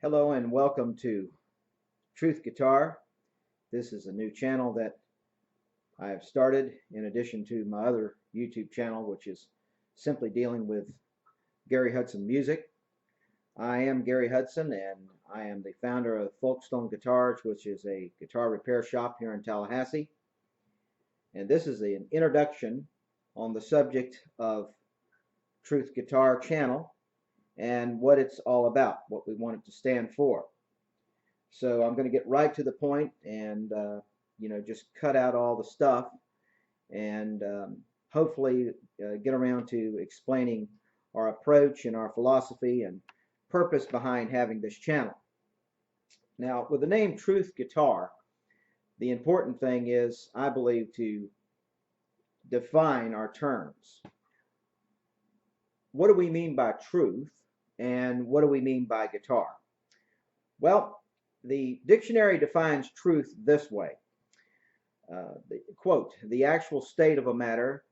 Hello and welcome to Truth Guitar. This is a new channel that I have started in addition to my other YouTube channel, which is simply dealing with Gary Hudson music. I am Gary Hudson and I am the founder of Folkestone Guitars, which is a guitar repair shop here in Tallahassee. And this is an introduction on the subject of Truth Guitar channel and what it's all about, what we want it to stand for. So I'm going to get right to the point and just cut out all the stuff and hopefully get around to explaining our approach and our philosophy and purpose behind having this channel. Now, with the name Truth Guitar, the important thing is, I believe, to define our terms. What do we mean by truth and what do we mean by guitar? Well, the dictionary defines truth this way. Quote, the actual state of a matter,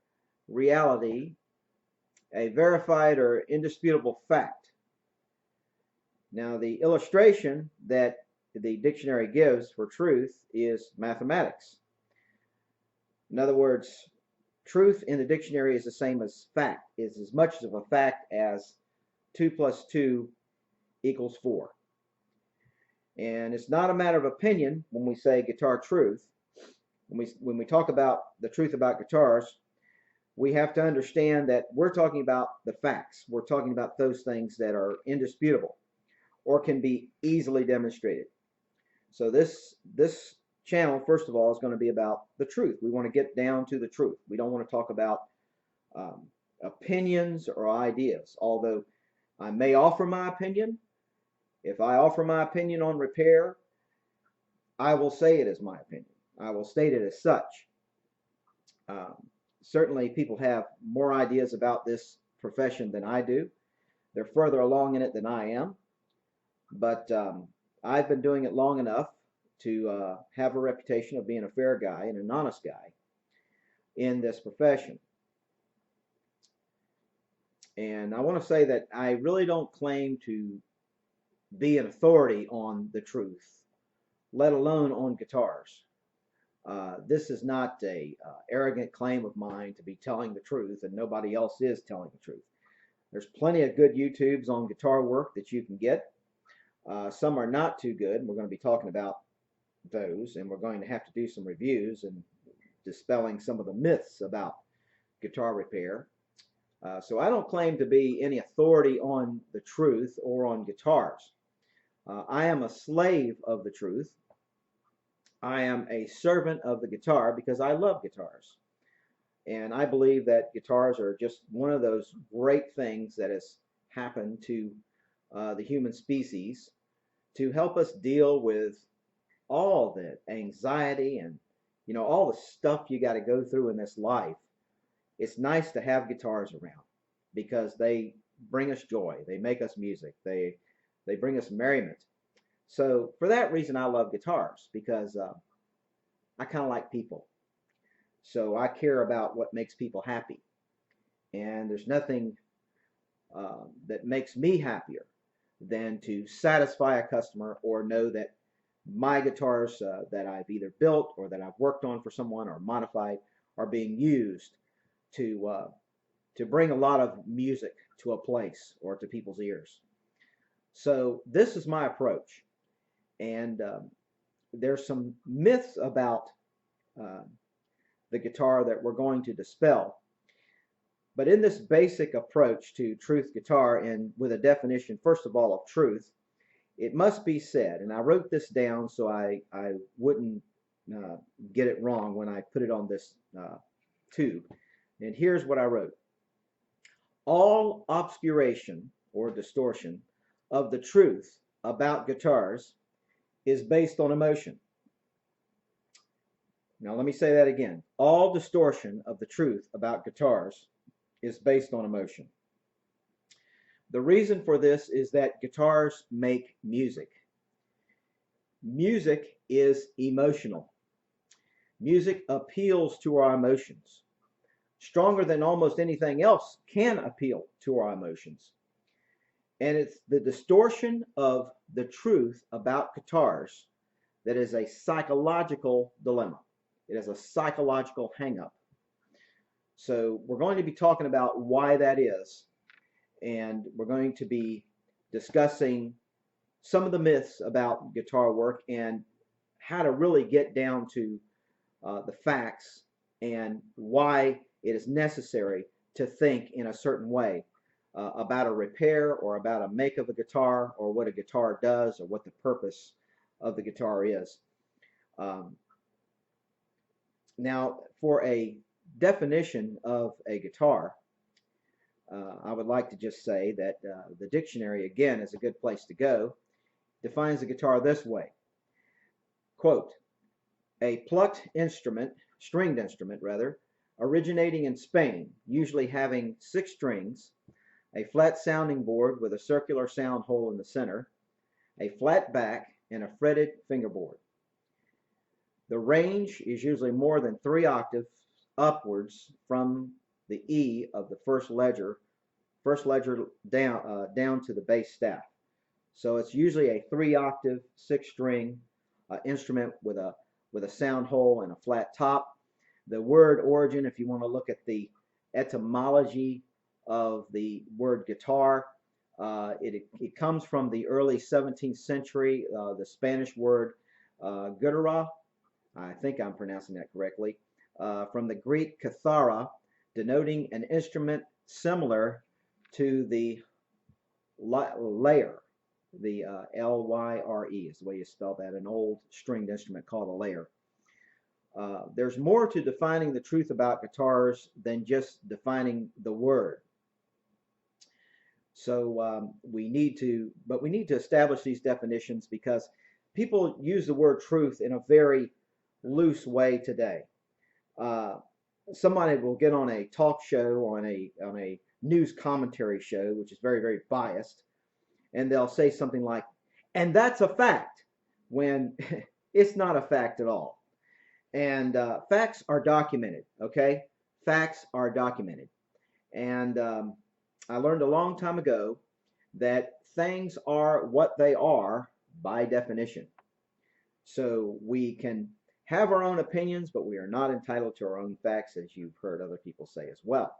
reality, a verified or indisputable fact. Now, the illustration that the dictionary gives for truth is mathematics. In other words, truth in the dictionary is the same as fact, is as much of a fact as 2 plus 2 equals 4. And it's not a matter of opinion when we say guitar truth. When we talk about the truth about guitars, we have to understand that we're talking about the facts. We're talking about those things that are indisputable or can be easily demonstrated. So this channel, first of all, is going to be about the truth. We want to get down to the truth. We don't want to talk about opinions or ideas, although I may offer my opinion. If I offer my opinion on repair, I will say it as my opinion. I will state it as such. Certainly people have more ideas about this profession than I do. They're further along in it than I am. But I've been doing it long enough to have a reputation of being a fair guy and an honest guy in this profession. And I want to say that I really don't claim to be an authority on the truth, let alone on guitars. This is not a arrogant claim of mine to be telling the truth, and nobody else is telling the truth. There's plenty of good YouTubes on guitar work that you can get. Some are not too good, and we're going to be talking about those, and we're going to have to do some reviews and dispelling some of the myths about guitar repair. So I don't claim to be any authority on the truth or on guitars. I am a slave of the truth. I am a servant of the guitar because I love guitars. And I believe that guitars are just one of those great things that has happened to the human species to help us deal with all the anxiety and all the stuff you got to go through in this life. It's nice to have guitars around because they bring us joy. They make us music. They bring us merriment. So for that reason, I love guitars because I kind of like people. So I care about what makes people happy. And there's nothing that makes me happier than to satisfy a customer or know that my guitars that I've either built or that I've worked on for someone or modified are being used to bring a lot of music to a place or to people's ears. So this is my approach. And there's some myths about the guitar that we're going to dispel. But in this basic approach to truth guitar, and with a definition, first of all, of truth, it must be said, and I wrote this down so I wouldn't get it wrong when I put it on this tube. And here's what I wrote. All obscuration or distortion of the truth about guitars is based on emotion. Now let me say that again. All distortion of the truth about guitars is based on emotion. The reason for this is that guitars make music. Music is emotional. Music appeals to our emotions. Stronger than almost anything else can appeal to our emotions. And it's the distortion of the truth about guitars that is a psychological dilemma. It is a psychological hangup. So we're going to be talking about why that is, and we're going to be discussing some of the myths about guitar work and how to really get down to the facts and why it is necessary to think in a certain way about a repair or about a make of a guitar or what a guitar does or what the purpose of the guitar is. Um, Now, for a definition of a guitar, I would like to just say that the dictionary, again, is a good place to go. Defines a guitar this way. Quote, a plucked instrument, stringed instrument rather, originating in Spain, usually having 6 strings, a flat sounding board with a circular sound hole in the center, a flat back, and a fretted fingerboard. The range is usually more than 3 octaves upwards from the E of the first ledger down to the bass staff. So it's usually a 3 octave, 6 string instrument with a sound hole and a flat top. The word origin, if you want to look at the etymology of the word guitar, it comes from the early 17th century, the Spanish word guitarra, I think I'm pronouncing that correctly, from the Greek kathara, denoting an instrument similar to the lyre. The L-Y-R-E is the way you spell that, an old stringed instrument called a lyre. There's more to defining the truth about guitars than just defining the word. So we need to establish these definitions because people use the word truth in a very loose way today. Somebody will get on a talk show, on a news commentary show, which is very, very biased, and they'll say something like, and that's a fact, when it's not a fact at all. And facts are documented, okay? Facts are documented. And I learned a long time ago that things are what they are by definition. So we can have our own opinions, but we are not entitled to our own facts, as you've heard other people say as well.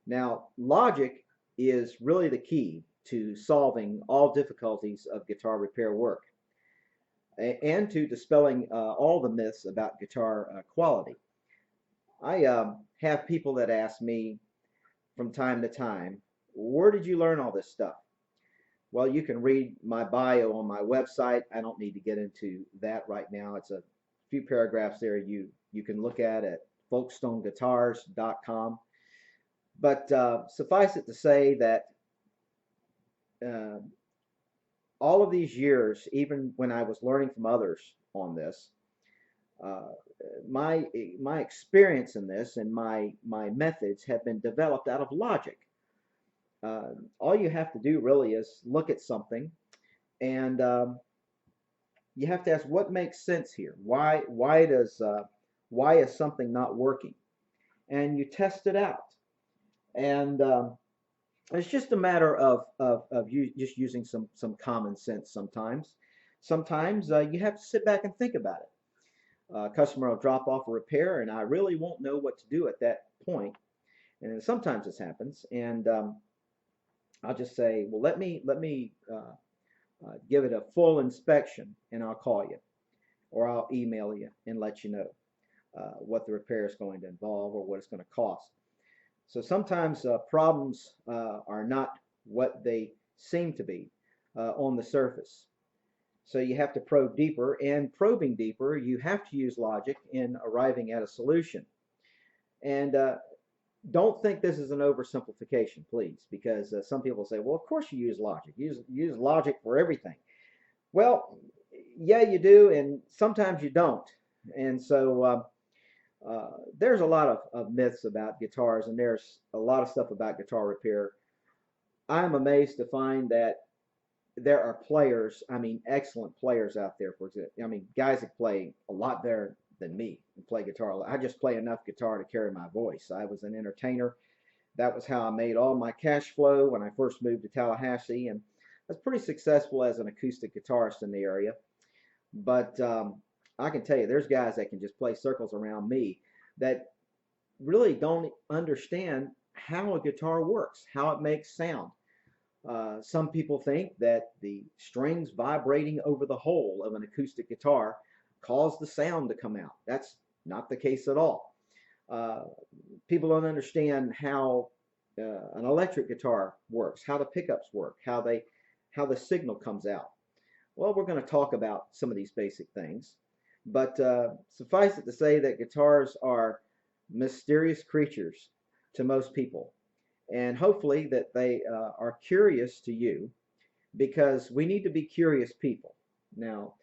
Now, logic is really the key to solving all difficulties of guitar repair work and to dispelling all the myths about guitar quality. I have people that ask me from time to time, where did you learn all this stuff? Well, you can read my bio on my website. I don't need to get into that right now. It's a few paragraphs there you can look at folkestoneguitars.com. But suffice it to say that all of these years, even when I was learning from others on this, my experience in this and my methods have been developed out of logic. All you have to do really is look at something, and you have to ask what makes sense here. Why is something not working? And you test it out. And it's just a matter of you just using some common sense sometimes. Sometimes you have to sit back and think about it. A customer will drop off a repair, and I really won't know what to do at that point. And sometimes this happens, and I'll just say, well, let me give it a full inspection, and I'll call you, or I'll email you and let you know what the repair is going to involve or what it's going to cost. So sometimes problems are not what they seem to be on the surface. So you have to probe deeper, and probing deeper, you have to use logic in arriving at a solution. And don't think this is an oversimplification, please, because some people say, well, of course you use logic. Use logic for everything. Well, yeah, you do, and sometimes you don't. And so there's a lot of myths about guitars, and there's a lot of stuff about guitar repair. I'm amazed to find that there are players, I mean, excellent players out there, for example. I mean, guys that play a lot better than me and play guitar. I just play enough guitar to carry my voice. I was an entertainer That was how I made all my cash flow when I first moved to Tallahassee, and I was pretty successful as an acoustic guitarist in the area. But I can tell you, there's guys that can just play circles around me that really don't understand how a guitar works, how it makes sound. Some people think that the strings vibrating over the whole of an acoustic guitar cause the sound to come out. That's not the case at all. Uh, People don't understand how an electric guitar works, how the pickups work, how the signal comes out. Well, we're going to talk about some of these basic things, but suffice it to say that guitars are mysterious creatures to most people, and hopefully that they are curious to you, because we need to be curious people. Now,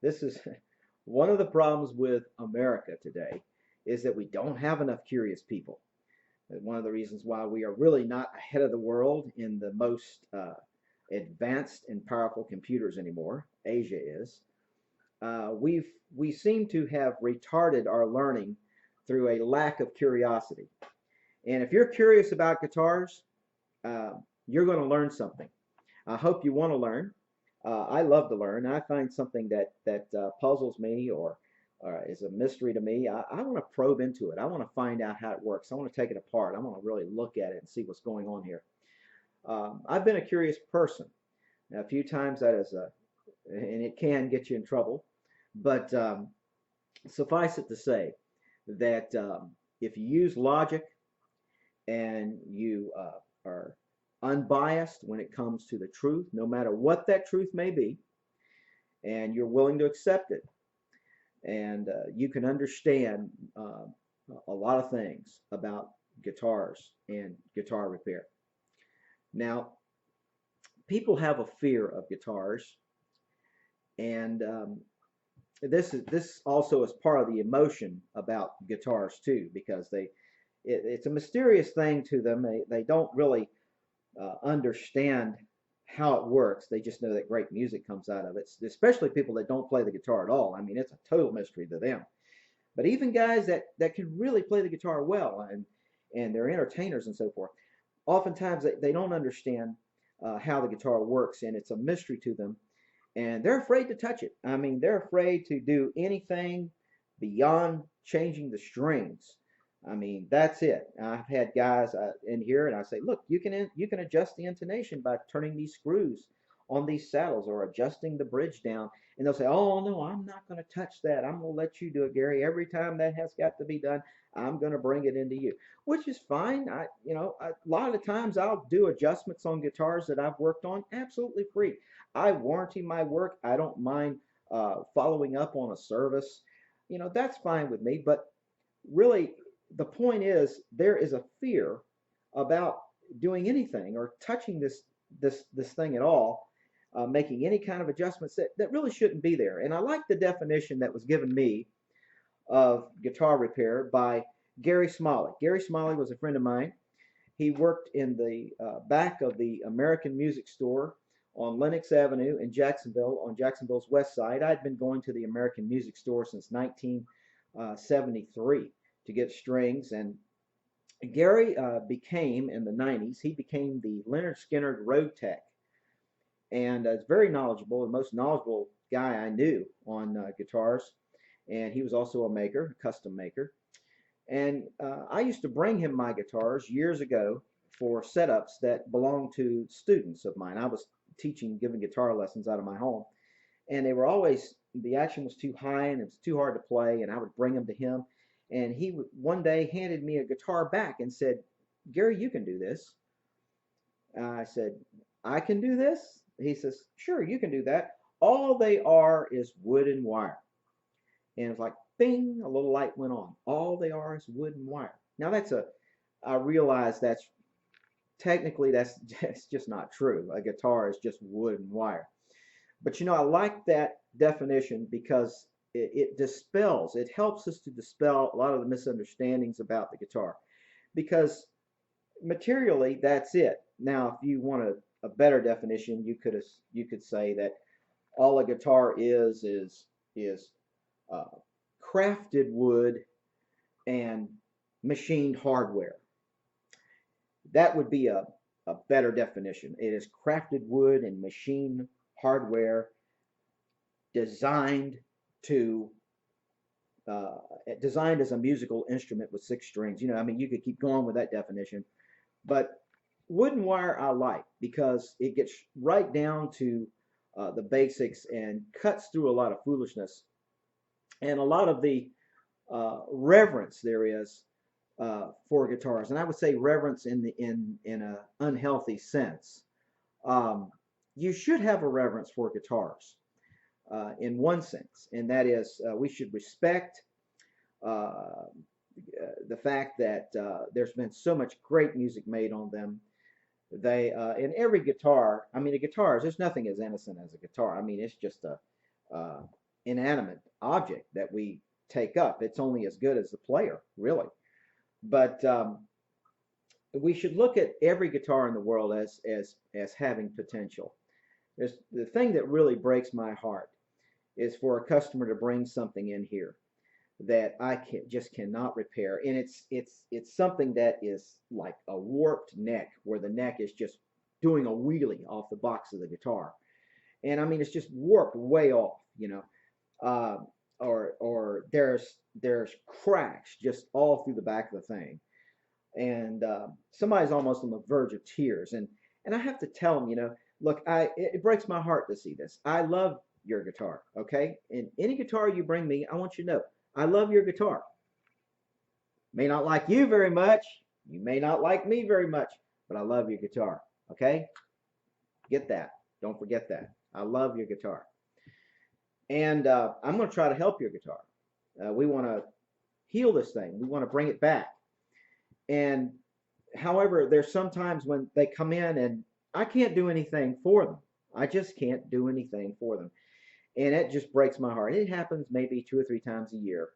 this is one of the problems with America today, is that we don't have enough curious people. One of the reasons why we are really not ahead of the world in the most advanced and powerful computers anymore. Asia is. We seem to have retarded our learning through a lack of curiosity. And if you're curious about guitars, uh, you're going to learn something. I hope you want to learn. I love to learn. I find something that puzzles me or is a mystery to me. I want to probe into it. I want to find out how it works. I want to take it apart. I want to really look at it and see what's going on here. I've been a curious person. Now, a few times that is and it can get you in trouble, but suffice it to say that if you use logic and you are unbiased when it comes to the truth, no matter what that truth may be, and you're willing to accept it, and you can understand a lot of things about guitars and guitar repair. Now, people have a fear of guitars, and this also is part of the emotion about guitars too, because it's a mysterious thing to them. They don't really understand how it works. They just know that great music comes out of it, especially people that don't play the guitar at all. I mean, it's a total mystery to them. But even guys that can really play the guitar well, and they're entertainers and so forth, oftentimes they don't understand how the guitar works, and it's a mystery to them, and they're afraid to touch it. I mean, they're afraid to do anything beyond changing the strings. I mean, that's it. I've had guys in here, and I say, look, you can adjust the intonation by turning these screws on these saddles or adjusting the bridge down. And they'll say, oh no, I'm not going to touch that. I'm going to let you do it, Gary. Every time that has got to be done, I'm going to bring it into you, which is fine. A lot of the times I'll do adjustments on guitars that I've worked on absolutely free. I warranty my work. I don't mind following up on a service. That's fine with me. But really, the point is, there is a fear about doing anything or touching this thing at all, making any kind of adjustments that really shouldn't be there. And I like the definition that was given me of guitar repair by Gary Smalley. Gary Smalley was a friend of mine. He worked in the back of the American Music Store on Lenox Avenue in Jacksonville, on Jacksonville's west side. I'd been going to the American Music Store since 1973 to get strings, and Gary became, in the 90s, he became the Leonard Skinner Road Tech, and is very knowledgeable, the most knowledgeable guy I knew on guitars, and he was also a maker, a custom maker. And I used to bring him my guitars years ago for setups that belonged to students of mine. I was giving guitar lessons out of my home, and they were always, the action was too high and it was too hard to play, and I would bring them to him, and he one day handed me a guitar back and said, Gary, you can do this. I said, I can do this? He says, sure, you can do that. All they are is wood and wire. And it was like, bing, a little light went on. All they are is wood and wire. Now I realize that's just not true. A guitar is just wood and wire. But I like that definition because it helps us to dispel a lot of the misunderstandings about the guitar. Because materially, that's it. Now, if you want a better definition, you could say that all a guitar is crafted wood and machined hardware. That would be a better definition. It is crafted wood and machine hardware designed to uh, designed as a musical instrument with six strings. You know, I mean, you could keep going with that definition, but wooden wire I like because it gets right down to the basics and cuts through a lot of foolishness and a lot of the reverence there is for guitars. And I would say reverence in a unhealthy sense. Um, you should have a reverence for guitars in one sense, and that is we should respect uh, the fact that there's been so much great music made on them. They in every guitar, I mean, a guitar there's nothing as innocent as a guitar. I mean, it's just a inanimate object that we take up. It's only as good as the player, really. But we should look at every guitar in the world as having potential. There's, the thing that really breaks my heart is for a customer to bring something in here that I just cannot repair, and it's something that is like a warped neck, where the neck is just doing a wheelie off the box of the guitar, and I mean it's just warped way off, you know, uh, or there's cracks just all through the back of the thing, and somebody's almost on the verge of tears, and I have to tell them, you know, look, it breaks my heart to see this. I love your guitar, okay, and any guitar you bring me, I want you to know I love your guitar. May not like you very much. You may not like me very much, but I love your guitar. Okay? Get that. Don't forget that. I love your guitar. And I'm going to try to help your guitar. We want to heal this thing. We want to bring it back. And however, there's sometimes when they come in and I can't do anything for them. I just can't do anything for them. And it just breaks my heart. It happens maybe 2 or 3 times a year.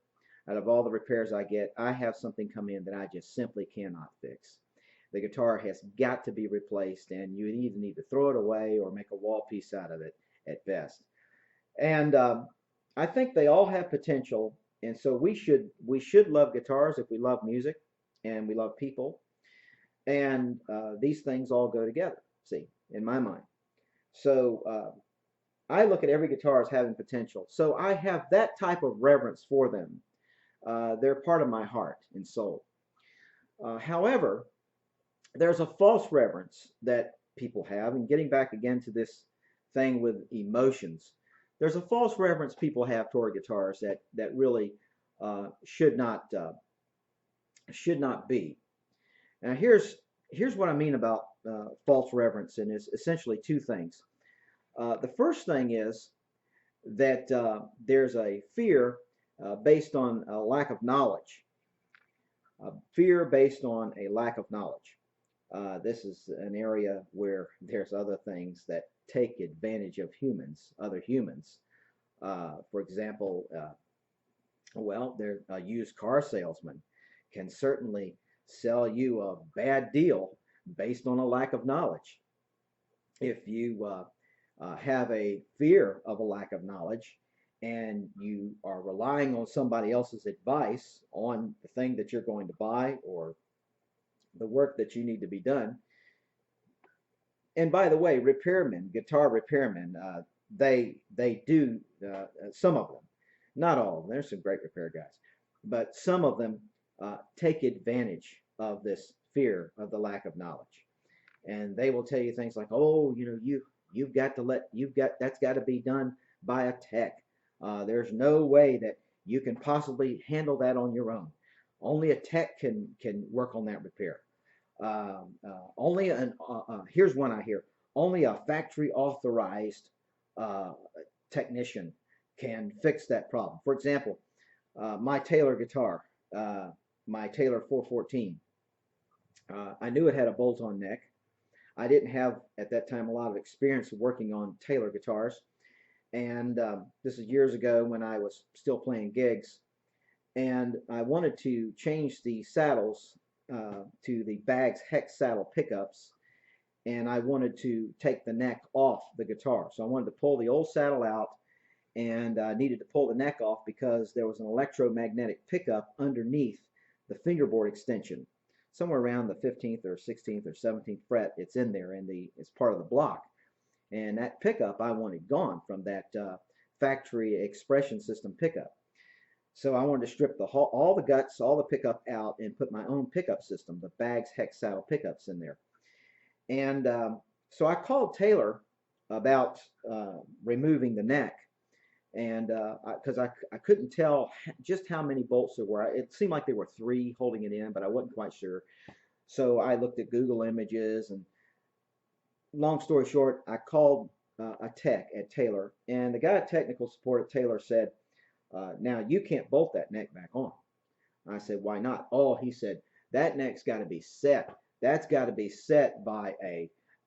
Out of all the repairs I get, I have something come in that I just simply cannot fix. The guitar has got to be replaced, and you either need to throw it away or make a wall piece out of it at best. And I think they all have potential, and so we should love guitars if we love music and we love people, and these things all go together. See, in my mind. So I look at every guitar as having potential. So I have that type of reverence for them. They're part of my heart and soul. However, there's a false reverence that people have, and getting back again to this thing with emotions, there's a false reverence people have toward guitars that really should not be. Now here's what I mean about false reverence, and it's essentially two things. The first thing is that there's a fear based on a lack of knowledge, a fear based on a lack of knowledge. This is an area where there's other things that take advantage of humans, other humans. For example, well, a used car salesman can certainly sell you a bad deal based on a lack of knowledge. If you have a fear of a lack of knowledge and you are relying on somebody else's advice on the thing that you're going to buy or the work that you need to be done. And by the way, repairmen, guitar repairmen, they do some of them, not all of them. There's some great repair guys, but some of them take advantage of this fear of the lack of knowledge, and they will tell you things like, "Oh, you know, you've got that's got to be done by a tech. There's no way that you can possibly handle that on your own. Only a tech can work on that repair. Only an here's one I hear. Only a factory authorized uh, technician can fix that problem. For example, my Taylor guitar, uh, my Taylor 414. I knew it had a bolt-on neck. I didn't have at that time a lot of experience working on Taylor guitars, and this is years ago when I was still playing gigs, and I wanted to change the saddles to the Baggs hex saddle pickups, and I wanted to take the neck off the guitar. So I wanted to pull the old saddle out, and I needed to pull the neck off because there was an electromagnetic pickup underneath the fingerboard extension. somewhere around the 15th or 16th or 17th fret. It's in there in it's part of the block. And that pickup I wanted gone from that factory expression system pickup. So I wanted to strip all the guts, all the pickup out, and put my own pickup system, the Baggs hex saddle pickups in there. And so I called Taylor about removing the neck, and because I couldn't tell just how many bolts there were. It seemed like there were 3 holding it in, but I wasn't quite sure. So I looked at Google Images, and long story short, I called a tech at Taylor, and the guy at technical support at Taylor said, now you can't bolt that neck back on. I said, why not? Oh, he said, that neck's got to be set. That's got to be set by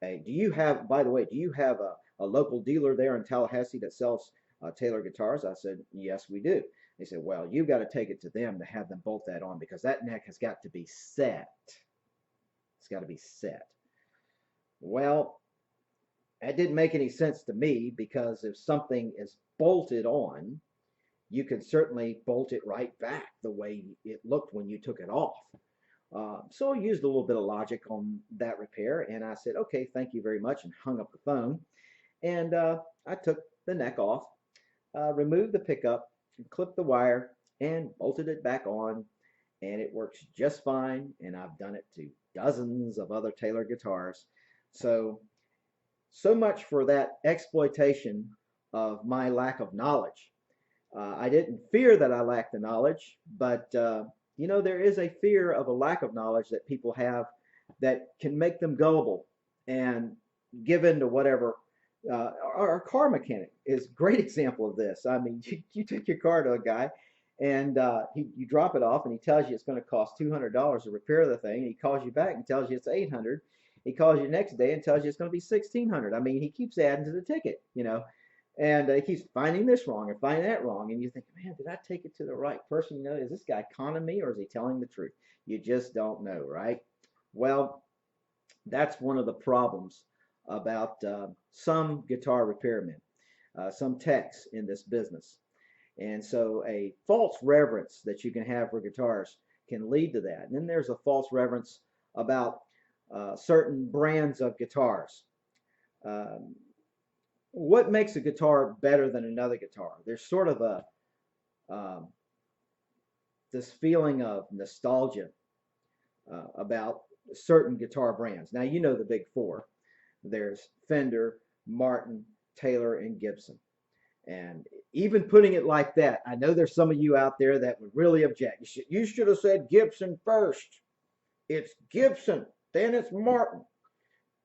do you have, by the way, do you have a local dealer there in Tallahassee that sells Taylor guitars? I said, yes, we do. They said, well, you've got to take it to them to have them bolt that on because that neck has got to be set. It's got to be set. Well, that didn't make any sense to me because if something is bolted on, you can certainly bolt it right back the way it looked when you took it off. So I used a little bit of logic on that repair, and I said, okay, thank you very much, and hung up the phone. And I took the neck off, removed the pickup, clipped the wire, and bolted it back on, and it works just fine, and I've done it to dozens of other Taylor guitars. So much for that exploitation of my lack of knowledge. I didn't fear that I lacked the knowledge, but you know, there is a fear of a lack of knowledge that people have that can make them gullible and give in to whatever. Our car mechanic is a great example of this. I mean, you take your car to a guy and you drop it off and he tells you it's going to cost $200 to repair the thing. And he calls you back and tells you it's $800. He calls you the next day and tells you it's going to be $1,600. I mean, he keeps adding to the ticket, you know. And he keeps finding this wrong and finding that wrong. And you think, man, did I take it to the right person? You know, is this guy conning me or is he telling the truth? You just don't know, right? Well, that's one of the problems about some guitar repairmen, some techs in this business. And so a false reverence that you can have for guitars can lead to that. And then there's a false reverence about certain brands of guitars. What makes a guitar better than another guitar? There's sort of this feeling of nostalgia about certain guitar brands. Now, you know the big 4. There's Fender, Martin, Taylor, and Gibson. And even putting it like that, I know there's some of you out there that would really object. You should have said Gibson first. It's Gibson, then it's Martin,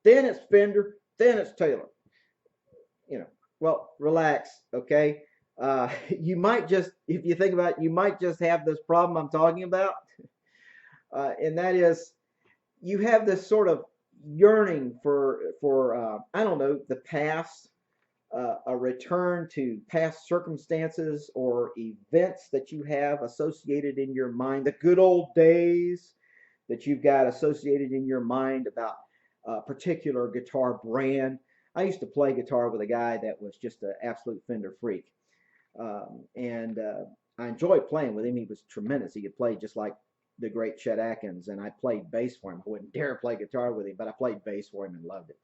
then it's Fender, then it's Taylor. You know, well, relax, okay? You might just, if you think about it, you might just have this problem I'm talking about. And that is, you have this sort of yearning for I don't know, the past, a return to past circumstances or events that you have associated in your mind, the good old days that you've got associated in your mind about a particular guitar brand. I used to play guitar with a guy that was just an absolute Fender freak. And I enjoyed playing with him. He was tremendous. He could play just like the great Chet Atkins, and I played bass for him. I wouldn't dare play guitar with him, but I played bass for him and loved it.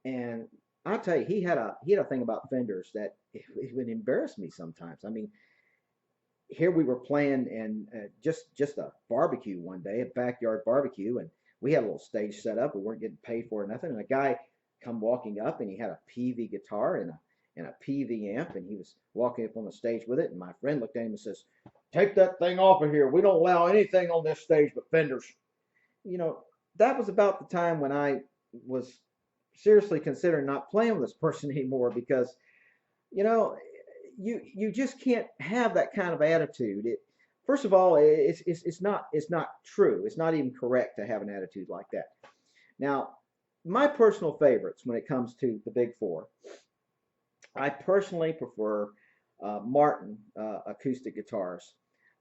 And I'll tell you, he had a thing about Fenders that it would embarrass me sometimes. I mean, here we were playing and just a barbecue one day, a backyard barbecue, and we had a little stage set up. We weren't getting paid for it, nothing. And a guy come walking up, and he had a PV guitar and a PV amp, and he was walking up on the stage with it. And my friend looked at him and says, "Take that thing off of here. We don't allow anything on this stage but Fenders." You know, that was about the time when I was seriously considering not playing with this person anymore because, you know, you just can't have that kind of attitude. First of all, it's not true. It's not even correct to have an attitude like that. Now, my personal favorites when it comes to the big 4, I personally prefer Martin acoustic guitars.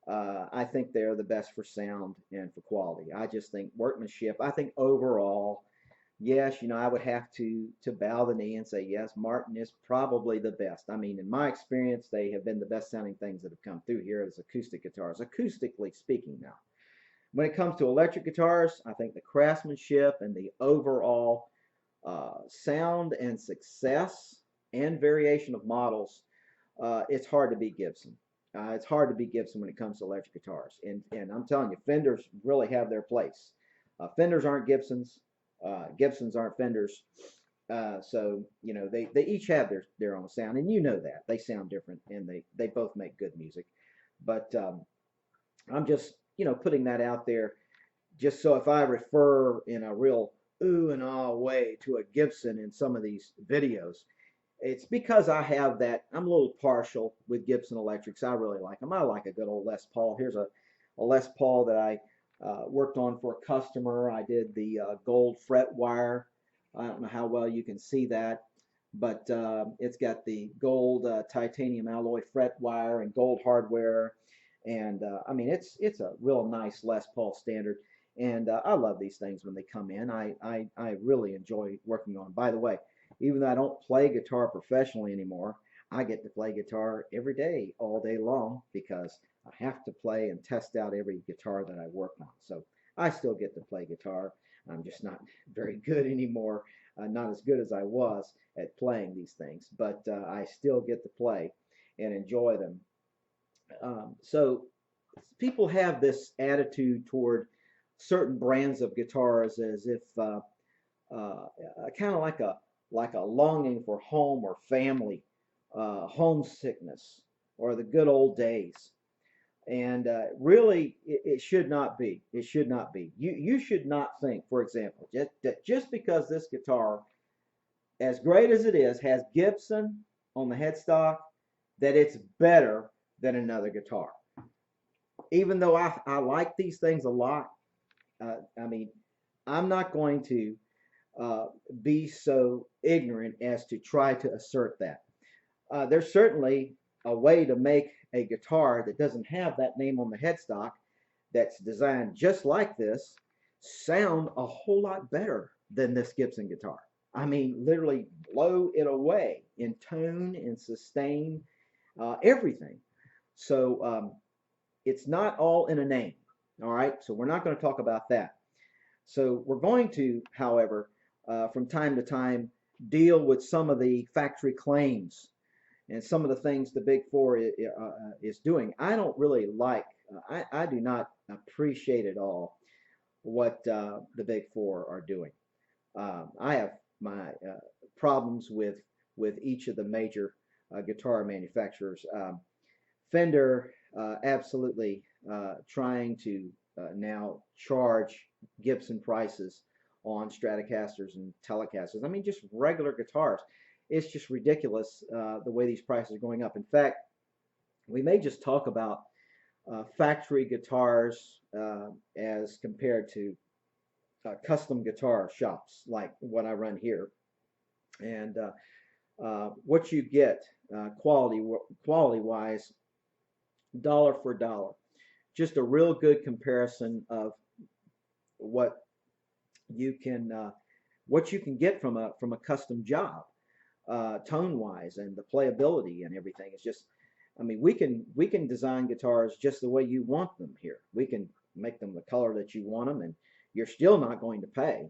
I think they're the best for sound and for quality. I just think workmanship. I think overall, yes, you know, I would have to bow the knee and say, yes, Martin is probably the best. I mean, in my experience, they have been the best sounding things that have come through here as acoustic guitars, acoustically speaking now. When it comes to electric guitars, I think the craftsmanship and the overall sound and success and variation of models, it's hard to beat Gibson. It's hard to beat Gibson when it comes to electric guitars. And I'm telling you, Fenders really have their place. Fenders aren't Gibsons. Gibsons aren't Fenders. So, you know, they each have their own sound, and you know that. They sound different, and they both make good music. But I'm just, you know, putting that out there just so if I refer in a real ooh and ah way to a Gibson in some of these videos, it's because I have that. I'm a little partial with Gibson electrics. I really like them. I like a good old Les Paul. Here's a Les Paul that I worked on for a customer. I did the gold fret wire. I don't know how well you can see that, but it's got the gold titanium alloy fret wire and gold hardware. And I mean, it's a real nice Les Paul standard. And I love these things when they come in. I really enjoy working on them. By the way, even though I don't play guitar professionally anymore, I get to play guitar every day, all day long, because I have to play and test out every guitar that I work on. So I still get to play guitar. I'm just not very good anymore, not as good as I was at playing these things, but I still get to play and enjoy them. So people have this attitude toward certain brands of guitars as if kind of like a longing for home or family, homesickness, or the good old days. And really, it should not be. It should not be. You should not think, for example, that just because this guitar, as great as it is, has Gibson on the headstock, that it's better than another guitar. Even though I like these things a lot, I mean, I'm not going to be so ignorant as to try to assert that. There's certainly a way to make a guitar that doesn't have that name on the headstock, that's designed just like this, sound a whole lot better than this Gibson guitar. I mean, literally blow it away in tone and sustain, everything. So it's not all in a name. All right, so we're not going to talk about that. So we're going to, however, from time to time, deal with some of the factory claims and some of the things the Big Four is doing. I don't really like, I do not appreciate at all what the Big Four are doing. I have my problems with each of the major guitar manufacturers. Fender absolutely trying to now charge Gibson prices on Stratocasters and Telecasters. I mean, just regular guitars. It's just ridiculous the way these prices are going up. In fact, we may just talk about factory guitars as compared to custom guitar shops like what I run here. And what you get quality wise, dollar for dollar. Just a real good comparison of what you can get from a custom job, tone wise, and the playability and everything. It's just, I mean, we can design guitars just the way you want them here. We can make them the color that you want them, and you're still not going to pay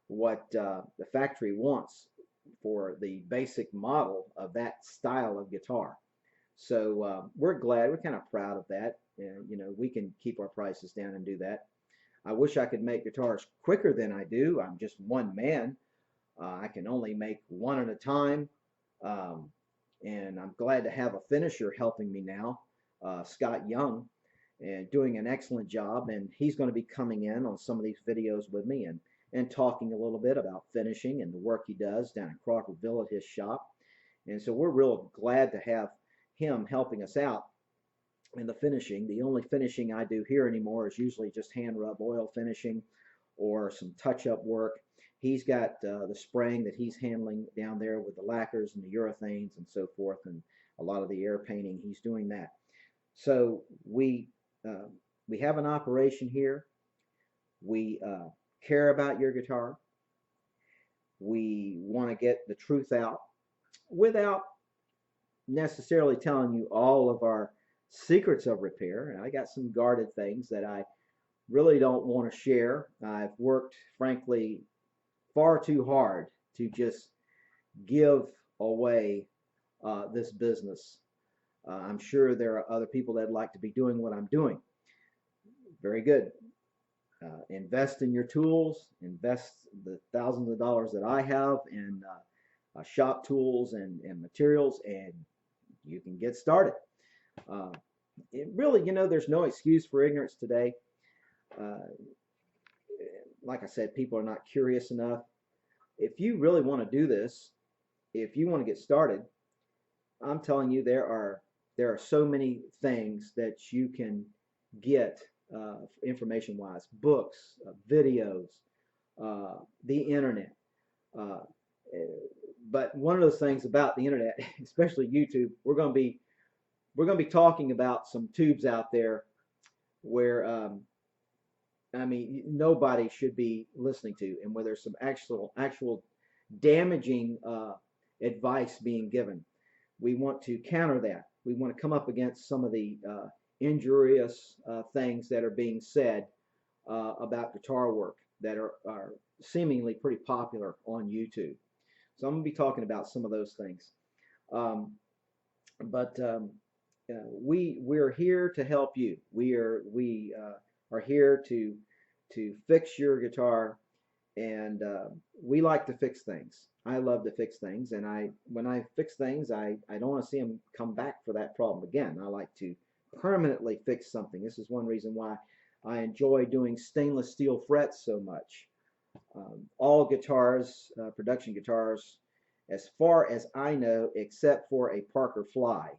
what the factory wants for the basic model of that style of guitar. So we're glad, we're kind of proud of that. And, you know, we can keep our prices down and do that. I wish I could make guitars quicker than I do. I'm just one man. I can only make one at a time. And I'm glad to have a finisher helping me now, Scott Young, and doing an excellent job. And he's going to be coming in on some of these videos with me and talking a little bit about finishing and the work he does down in Crawfordville at his shop. And so we're real glad to have him helping us out in the finishing. The only finishing I do here anymore is usually just hand rub oil finishing or some touch-up work. He's got the spraying that he's handling down there with the lacquers and the urethanes and so forth, and a lot of the air painting. He's doing that. So we have an operation here. We care about your guitar. We want to get the truth out without necessarily telling you all of our secrets of repair. And I got some guarded things that I really don't want to share. I've worked, frankly, far too hard to just give away this business. I'm sure there are other people that'd like to be doing what I'm doing. Very good. Invest in your tools, invest the thousands of dollars that I have in shop tools and materials, and you can get started. Uh, it really, there's no excuse for ignorance today. Uh, like I said, people are not curious enough. If you really want to do this, if you want to get started, I'm telling you, there are so many things that you can get information wise, books, videos, the internet. Uh, but one of those things about the internet, especially YouTube, we're going to be talking about some tubes out there where I mean nobody should be listening to, and where there's some actual damaging advice being given. We want to counter that. We want to come up against some of the injurious things that are being said about guitar work that are seemingly pretty popular on YouTube. So I'm going to be talking about some of those things. Um, but we're here to help you. We are here to fix your guitar, and we like to fix things. I love to fix things, and when I fix things, I don't want to see them come back for that problem again. I like to permanently fix something. This is one reason why I enjoy doing stainless steel frets so much. All guitars, production guitars, as far as I know, except for a Parker Fly,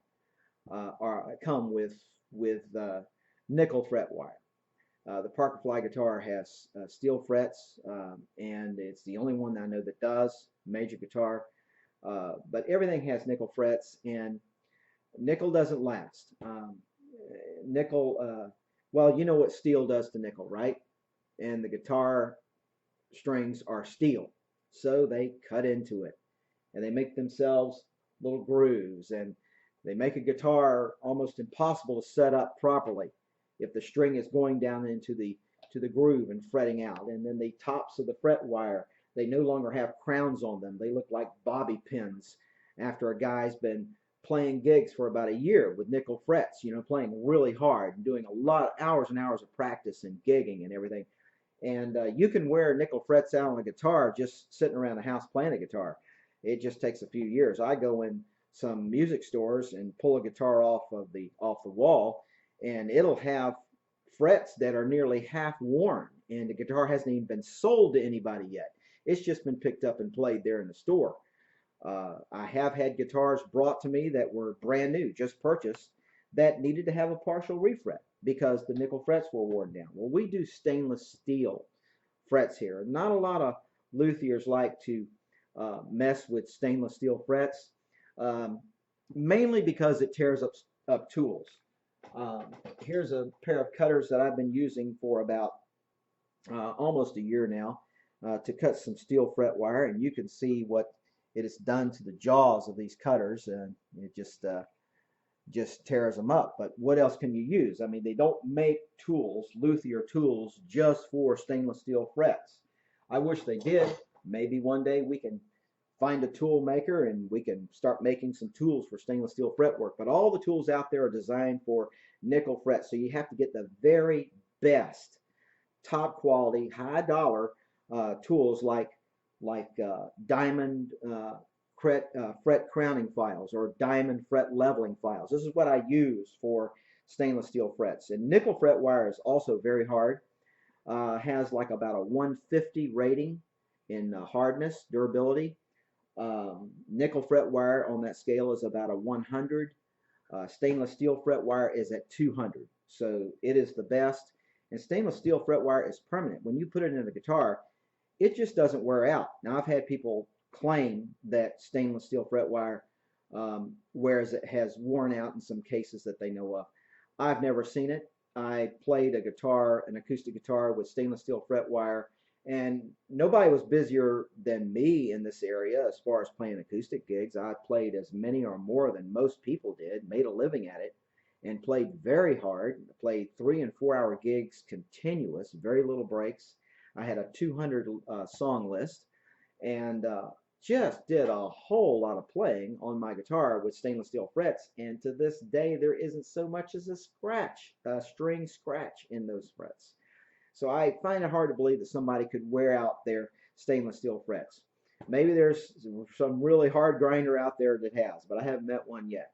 come with nickel fret wire. The Parker Fly guitar has steel frets, and it's the only one that I know that does, major guitar. But everything has nickel frets, and nickel doesn't last. Well, you know what steel does to nickel, right? And the guitar strings are steel, so they cut into it, and they make themselves little grooves, and they make a guitar almost impossible to set up properly if the string is going down into the groove and fretting out. And then the tops of the fret wire, they no longer have crowns on them. They look like bobby pins after a guy's been playing gigs for about a year with nickel frets, playing really hard and doing a lot of hours and hours of practice and gigging and everything. And you can wear nickel frets out on a guitar just sitting around the house playing a guitar. It just takes a few years. I go in some music stores and pull a guitar off the wall, and it'll have frets that are nearly half worn, and the guitar hasn't even been sold to anybody yet. It's just been picked up and played there in the store. I have had guitars brought to me that were brand new, just purchased, that needed to have a partial refret because the nickel frets were worn down. Well, we do stainless steel frets here. Not a lot of luthiers like to mess with stainless steel frets, um, mainly because it tears up tools. Here's a pair of cutters that I've been using for about almost a year now to cut some steel fret wire, and you can see what it has done to the jaws of these cutters, and it just tears them up. But what else can you use? I mean, they don't make tools, luthier tools, just for stainless steel frets. I wish they did. Maybe one day we can find a tool maker and we can start making some tools for stainless steel fretwork. But all the tools out there are designed for nickel frets, so you have to get the very best, top quality, high dollar tools like diamond fret crowning files or diamond fret leveling files. This is what I use for stainless steel frets. And nickel fret wire is also very hard. Has like about a 150 rating in hardness, durability. Nickel fret wire on that scale is about a 100. Stainless steel fret wire is at 200. So it is the best. And stainless steel fret wire is permanent. When you put it in a guitar, it just doesn't wear out. Now, I've had people claim that stainless steel fret wire wears it has worn out in some cases that they know of. I've never seen it. I played a guitar, an acoustic guitar with stainless steel fret wire, and nobody was busier than me in this area as far as playing acoustic gigs. I played as many or more than most people did, made a living at it, and played very hard. Played 3 and 4 hour gigs continuous, very little breaks. I had a 200 song list, and just did a whole lot of playing on my guitar with stainless steel frets. And to this day, there isn't so much as a string scratch in those frets. So I find it hard to believe that somebody could wear out their stainless steel frets. Maybe there's some really hard grinder out there that has, but I haven't met one yet.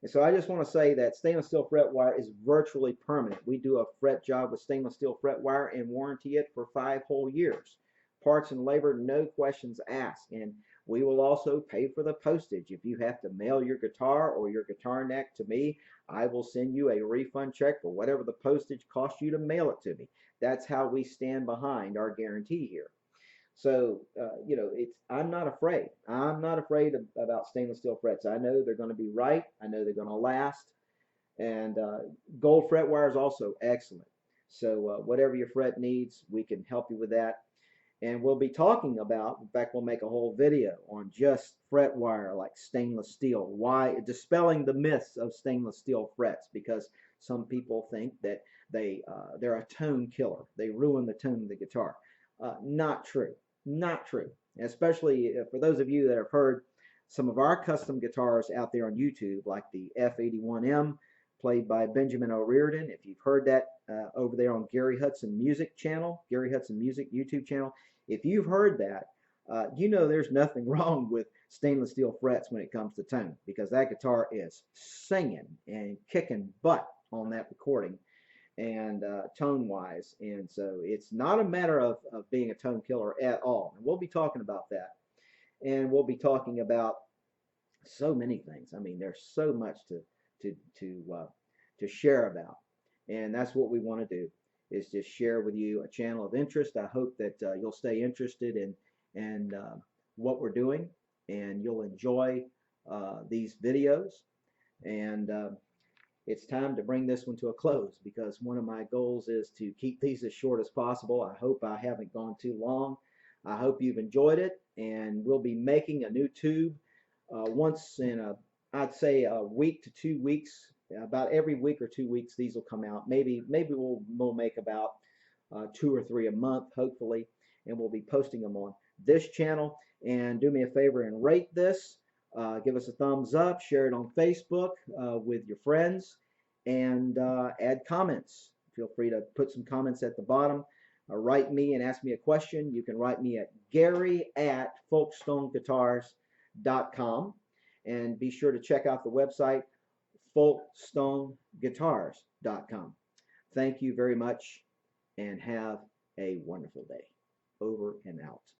And so I just want to say that stainless steel fret wire is virtually permanent. We do a fret job with stainless steel fret wire and warranty it for 5 whole years. Parts and labor, no questions asked. And we will also pay for the postage. If you have to mail your guitar or your guitar neck to me, I will send you a refund check for whatever the postage costs you to mail it to me. That's how we stand behind our guarantee here. So, I'm not afraid. I'm not afraid about stainless steel frets. I know they're going to be right. I know they're going to last. And gold fret wire is also excellent. So whatever your fret needs, we can help you with that. And we'll be talking about, in fact, we'll make a whole video on just fret wire like stainless steel. Why, dispelling the myths of stainless steel frets, because some people think that they're a tone killer. They ruin the tone of the guitar. Not true. Not true. Especially for those of you that have heard some of our custom guitars out there on YouTube, like the F81M, played by Benjamin O'Riordan. If you've heard that over there on Gary Hudson Music channel, Gary Hudson Music YouTube channel, if you've heard that, there's nothing wrong with stainless steel frets when it comes to tone, because that guitar is singing and kicking butt on that recording, and tone wise. And so it's not a matter of being a tone killer at all. And we'll be talking about that. And we'll be talking about so many things. I mean, there's so much to share about. And that's what we want to do, is just share with you a channel of interest. I hope that you'll stay interested in what we're doing, and you'll enjoy these videos. And it's time to bring this one to a close, because one of my goals is to keep these as short as possible. I hope I haven't gone too long. I hope you've enjoyed it, and we'll be making a new tube once in I'd say a week to 2 weeks. About every week or 2 weeks, these will come out. Maybe we'll make about 2 or 3 a month, hopefully, and we'll be posting them on this channel. And do me a favor and rate this. Give us a thumbs up, share it on Facebook with your friends, and add comments. Feel free to put some comments at the bottom. Write me and ask me a question. You can write me at gary@folkstoneguitars.com, and be sure to check out the website folkstoneguitars.com. Thank you very much, and have a wonderful day. Over and out.